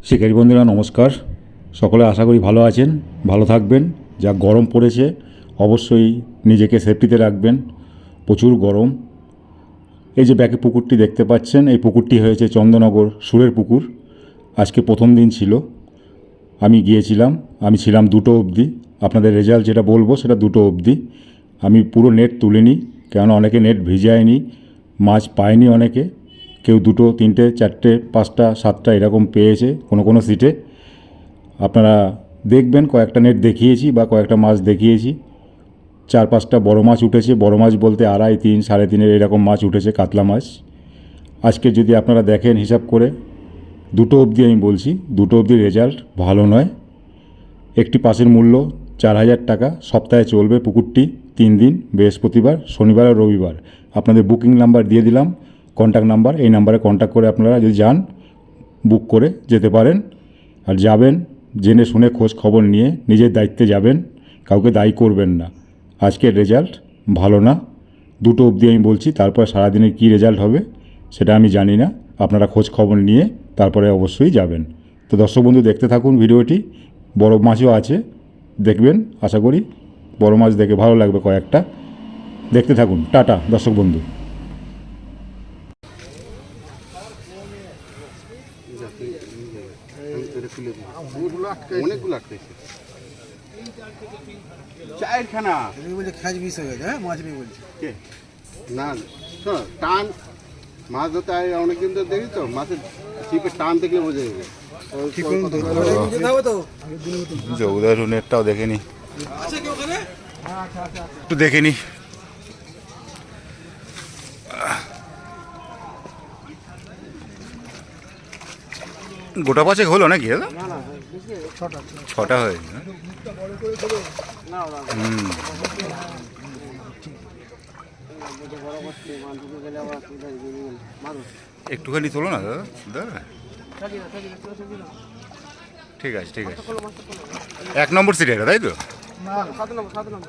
শিকারী বন্ধুরা নমস্কার, সকলে আশা করি ভালো আছেন, ভালো থাকবেন। যা গরম পড়েছে অবশ্যই নিজেকে সেফটিতে রাখবেন, প্রচুর গরম। এই যে ব্যাকে পুকুরটি দেখতে পাচ্ছেন, এই পুকুরটি হয়েছে চন্দননগর সুরের পুকুর। আজকে প্রথম দিন ছিল, আমি গিয়েছিলাম, আমি ছিলাম 2টো অবধি। আপনাদের রেজাল্ট যেটা বলবো সেটা 2টো অবধি। আমি পুরো নেট তুলিনি, কেননা অনেকে নেট ভিজায়নি, মাছ পায়নি অনেকে। কেউ 2টো 3টে 4টে 5টা 7টা এরকম পেয়েছে কোনো কোনো সিটে। আপনারা দেখবেন, কয়েকটা নেট দেখিয়েছি বা কয়েকটা মাছ দেখিয়েছি। 4-5টা বড় মাছ উঠেছে, বড় মাছ বলতে 2.5, 3, 3.5 এরকম মাছ উঠেছে, কাতলা মাছ। আজকে যদি আপনারা দেখেন হিসাব করে 2টো অবধি আমি বলছি, 2টো অবধি রেজাল্ট ভালো নয়। একটি পাসের মূল্য 4,000 টাকা। সপ্তাহে চলবে পুকুরটি 3 দিন, বৃহস্পতিবার, শনিবার আর রবিবার। আপনাদের বুকিং নাম্বার দিয়ে দিলাম, কন্ট্যাক্ট নাম্বার। এই নাম্বারে কন্ট্যাক্ট করে আপনারা যদি যান, বুক করে যেতে পারেন। আর যাবেন জেনে শুনে খোঁজ খবর নিয়ে নিজের দায়িত্বে যাবেন, কাউকে দায়ী করবেন না। আজকের রেজাল্ট ভালো না, 2টো অবধি আমি বলছি। তারপর সারাদিনের কী রেজাল্ট হবে সেটা আমি জানি না, আপনারা খোঁজ খবর নিয়ে তারপরে অবশ্যই যাবেন। তো দর্শক বন্ধু দেখতে থাকুন ভিডিওটি। বড় মাছও আছে, দেখবেন, আশা করি বড় মাছ দেখে ভালো লাগবে কয়েকটা। দেখতে থাকুন। টাটা দর্শক বন্ধু। অনেকগুলো আটকেছে, চারখানা বলছে খাজ মিস হয়ে গেছে। হ্যাঁ, মাছ নেই বলছে না। শোনো, টান মাছ ধরতে অনেকদিন তো দেখি তো, মাছের ছিপে টান দেখলে বোঝা যাবে। উদয় নেটটাও দেখে নি, একটু দেখে নি। গোটা পাঁচেক হলো নাকি দাদা? 6টা হয়েছে। একটুখানি তোলো না দাদা, দাদা ঠিক আছে ঠিক আছে। 1 নম্বর সিটে এটা, তাই তো?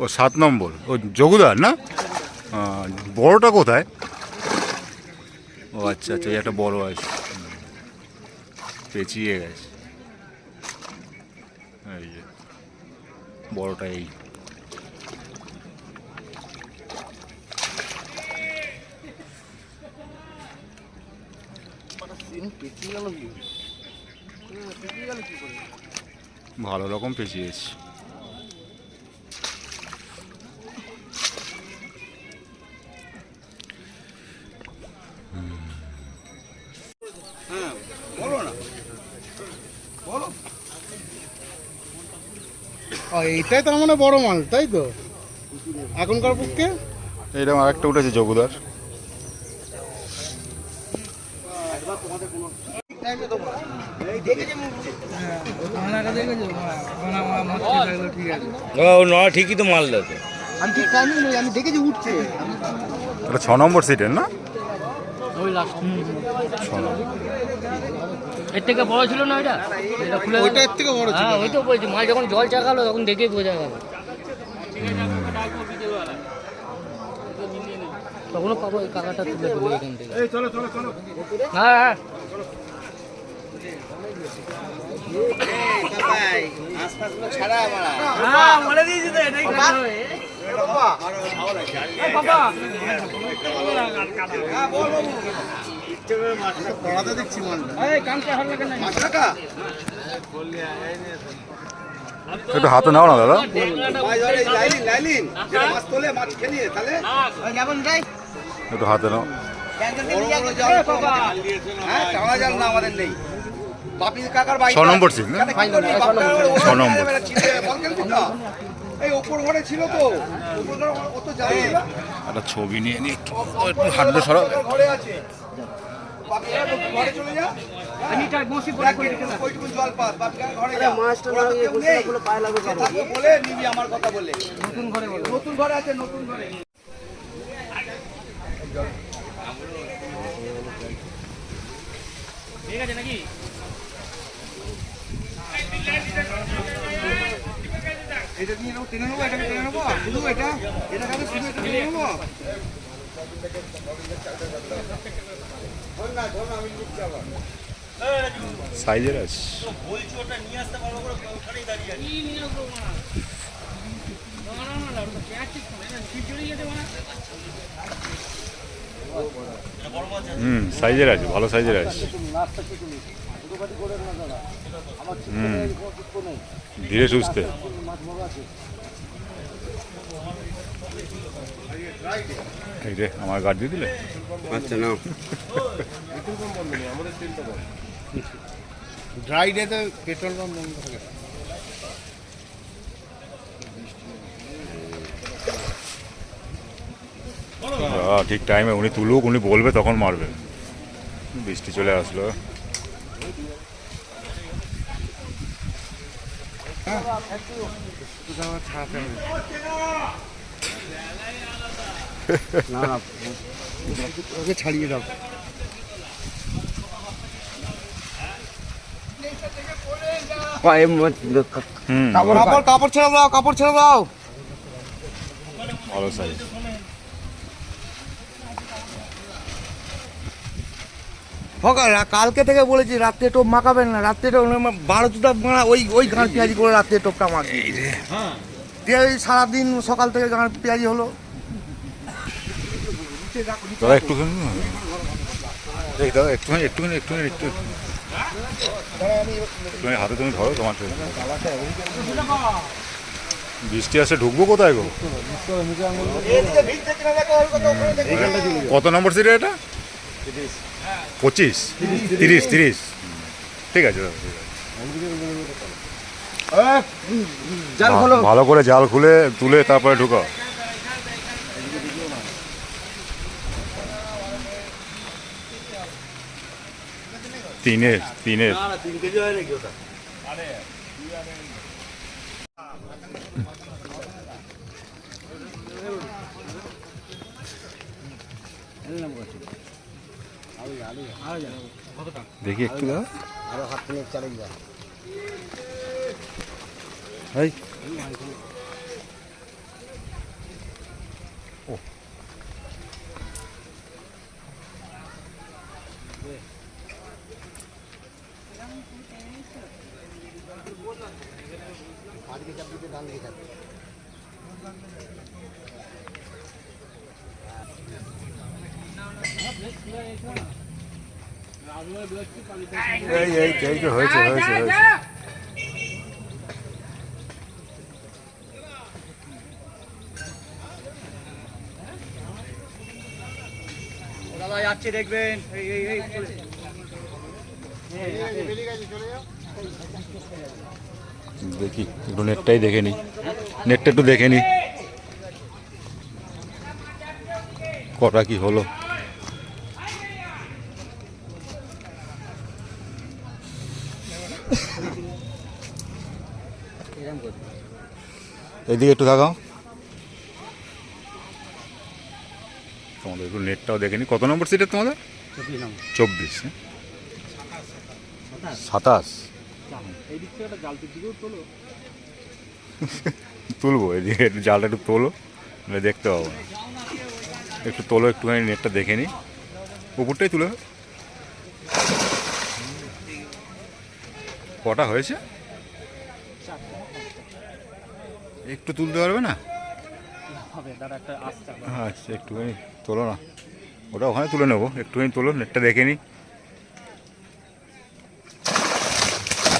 ও 7 নম্বর, ও যোগুদার না? বড়টা কোথায়? ও আচ্ছা আচ্ছা, একটা বড় আছে, পেঁচিয়ে গেছে। এই যে বড়টা, এই ভালো রকম পেঁচিয়েছি। এইটাই তার মানে বড় মাল, তাই তো? এখনকার পক্ষে এইরকম আরেকটা উঠেছে যোগুদার। ঠিকই তো মাল দাও। আমি ঠিক টাইমিং নই, আমি দেখেছি উঠছে। এটা 6 নম্বর সিটের না? ওই লাস্ট 6 নম্বর। এর থেকে বড় ছিল না ওইটা? এটা খুলে ওইটা এর থেকে বড় ছিল। হ্যাঁ, ওই তো বলছি, মাল যখন জল চাকালো তখন দেখেই বোঝা গেল। তখনও পাবো এই কাকাটা তুলে দেবো এখান থেকে। হ্যাঁ হ্যাঁ, বলে দিয়েছি তো, এটাই দেখছি মালটা। একটু হাতে নাও না দাদা। একটু হাতে নাও। আমাদের নেই। 6 নম্বর সিট না? 6 নম্বর। এই ওপর ঘরে ছিল তো, ওপর ঘরে অত জানি না। একটা ছবি নিয়ে নি, একটু হাঁটলে সরাও। ঘরে আছে, ঘরে চলে যা। ওইটুকু জল পাস, বাপিকার ঘরে যা। বলে নিবি আমার কথা বলে। নতুন ঘরে আছে, নতুন ঘরে। ঠিক আছে নাকি? এটা নিয়ে নেবো, টেনে নেবো, এটাকে টেনে নেবো, শুধু এটা, এটা খাবে, শুধু এটা টেনে নেবো। ধর না, আমি লিখতে আবার। সাইজের আছে। সাইজের আছে, ভালো সাইজের আছে। ধীরে সুস্থে। এই রে আমার গাড়ি দিয়ে দিলে। আচ্ছা না ড্রাই ডেতে পেট্রোল পাম্প বন্ধ থাকে। ঠিক টাইমে উনি তুলুক, উনি বলবে তখন মারবে। বৃষ্টি চলে আসলো। না না ওকে ছাড়িয়ে দাও। কাপড় ছেড়ে দাও, কাপড় ছেড়ে দাও। ভালো সাইজ। কালকে থেকে বলেছি রাত্রে টোপ মাখাবেন না, রাত্রে টোপ 12টা মারা ওই গাঁড় পেঁয়াজি করে রাত্রে টোপটা মাখি। দিয়ে ওই সারাদিন সকাল থেকে গাঁড় পেঁয়াজি হলো। দাদা একটুখানি দাদা একটুখানি একটুখানি একটুখানি একটু একটুখানি হাতে তুমি ধরো তোমার। বৃষ্টি আসে, ঢুকবো কোথায় গো? কত নম্বর সিটে এটা? 25 30 ঠিক আছে দাদা, ঠিক আছে। ভালো করে জাল খুলে তুলে তারপরে ঢুকাও। তিনের দেখি একটু দাও। এই তো হয়েছে। দাদা যাচ্ছে দেখবেন। দেখি একটু নেটটাই দেখে নি, নেটটা একটু দেখে নি কটা কি হলো। এদিকে একটু থাকাও, তোমাদের একটু নেটটাও দেখে নি। কত নম্বর সিটের তোমাদের? 24। 27 তুলবো, এদিকে একটু জালটা একটু তোলো, নাহলে দেখতে পাবো না। একটু তোলো, একটুখানি নেটটা দেখে নি, উপরটাই তুলে। কটা হয়েছে একটু তুলতে পারবে না? আচ্ছা একটুখানি তোলো না, ওটা ওখানে তুলে নেবো। একটুখানি তোলো, নেটটা দেখে নি।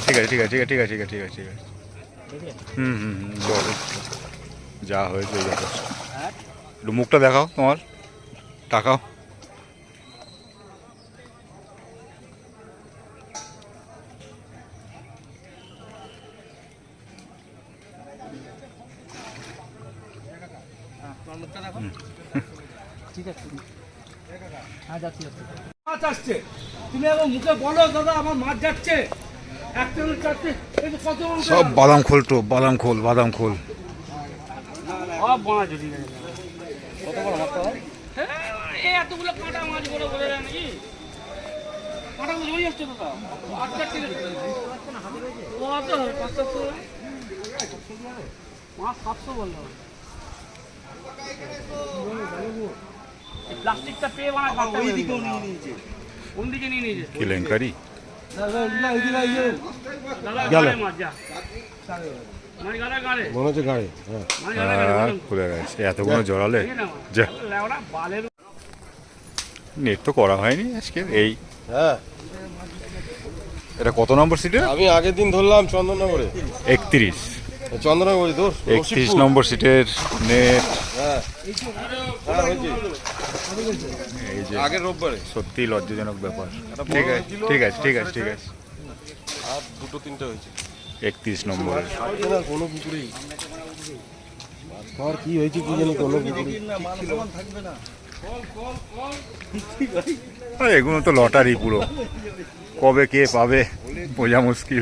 ঠিক আছে। বলো যা হয়েছে একটু মুখটা দেখাও, তোমার টাকাও। ঠিক আছে, হ্যাঁ যাচ্ছি। মাছ আসছে, তুমি এখন মুখে বলো দাদা আমার মাছ যাচ্ছে। সব বাদাম খোল, তো বাদাম খোল। এতগুলো কাঁটা মাছ বলে বলে নাকি কাঁটাগুলো জড়িয়ে যাচ্ছে দাদা। মাছ 700 বললো। প্লাস্টিকটা পেয়ে ওই দিকেও নিয়ে নিয়েছে, কোন দিকে নিয়ে নিয়েছে? কেলেঙ্কারি। গেল মনে হচ্ছে গাড়ি হ্যাঁ খুলে গেছে এতগুলো জড়ালে যা নেট তো করা হয়নি আজকে এই হ্যাঁ এটা কত নম্বর সিটে আমি আগের দিন ধরলাম চন্দননগরে 31 চন্দননগরে তোর 31 নম্বর সিটের নেট হ্যাঁ হ্যাঁ হয়েছে এই যে আগের রোববারে সত্যি লজ্জাজনক ব্যাপার একটা বড় ঠিক আছে হয়েছিল, ঠিক আছে ঠিক আছে ঠিক আছে আর দুটো তিনটে হয়েছে 31 নম্বর থাকছে না কোনো পুকুরেই আর কি হয়েছে কি জানি কোনো পুকুরে এগুলো তো লটারি পুরো কবে কে পাবে বোঝা মুশকিল